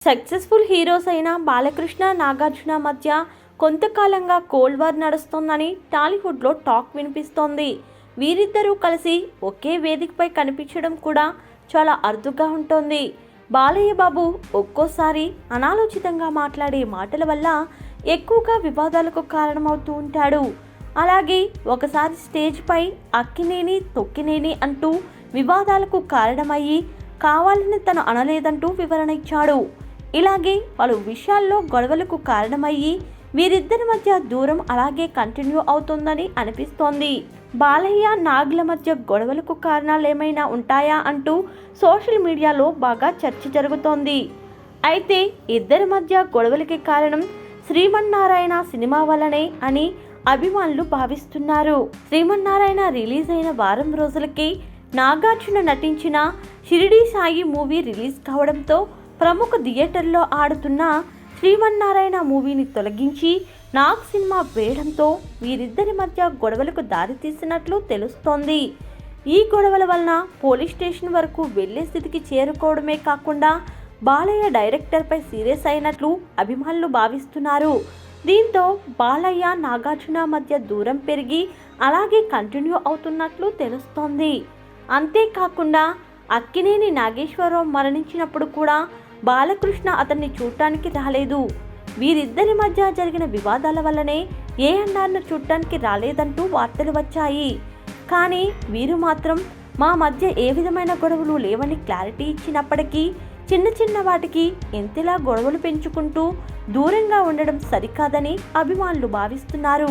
Successful heroes అయిన బాలకృష్ణ, నాగార్జున మధ్య కొంతకాలంగా కోల్డ్ వార్ నడుస్తోందని టాలీవుడ్లో టాక్ వినిపిస్తోంది. వీరిద్దరూ కలిసి ఒకే వేదికపై కనిపించడం కూడా చాలా అరుదుగా ఉంటుంది. బాలయ్య బాబు ఒక్కోసారి అనాలోచితంగా మాట్లాడే మాటల వల్ల ఎక్కువగా వివాదాలకు కారణమవుతూ ఉంటాడు. అలాగే ఒకసారి స్టేజ్పై అక్కినేని తొక్కినేని అంటూ వివాదాలకు కారణమయ్యి కావాలని తను అనలేదంటూ వివరణ ఇచ్చాడు. ఇలాగే పలు విషయాల్లో గొడవలకు కారణమయ్యి వీరిద్దరి మధ్య దూరం అలాగే కంటిన్యూ అవుతుందని అనిపిస్తోంది. బాలయ్య నాగ్ల మధ్య గొడవలకు కారణాలు ఏమైనా ఉంటాయా అంటూ సోషల్ మీడియాలో బాగా చర్చ జరుగుతోంది. అయితే ఇద్దరి మధ్య గొడవలకి కారణం శ్రీమన్నారాయణ సినిమా వల్లనే అని అభిమానులు భావిస్తున్నారు. శ్రీమన్నారాయణ రిలీజ్ అయిన వారం రోజులకి నాగార్జున నటించిన షిరిడీ సాయి మూవీ రిలీజ్ కావడంతో ప్రముఖ థియేటర్లో ఆడుతున్న శ్రీమన్నారాయణ మూవీని తొలగించి నాగ్ సినిమా వేయడంతో వీరిద్దరి మధ్య గొడవలకు దారితీసినట్లు తెలుస్తోంది. ఈ గొడవల వలన పోలీస్ స్టేషన్ వరకు వెళ్లే స్థితికి చేరుకోవడమే కాకుండా బాలయ్య డైరెక్టర్పై సీరియస్ అయినట్లు అభిమానులు భావిస్తున్నారు. దీంతో బాలయ్య నాగార్జున మధ్య దూరం పెరిగి అలాగే కంటిన్యూ అవుతున్నట్లు తెలుస్తోంది. అంతేకాకుండా అక్కినేని నాగేశ్వరరావు మరణించినప్పుడు కూడా బాలకృష్ణ అతన్ని చూడటానికి రాలేదు. వీరిద్దరి మధ్య జరిగిన వివాదాల వల్లనే ఏఎన్నార్ను చూడటానికి రాలేదంటూ వార్తలు వచ్చాయి. కానీ వీరు మాత్రం మా మధ్య ఏ విధమైన గొడవలు లేవని క్లారిటీ ఇచ్చినప్పటికీ చిన్న చిన్న వాటికి ఎంతలా గొడవలు పెంచుకుంటూ దూరంగా ఉండడం సరికాదని అభిమానులు భావిస్తున్నారు.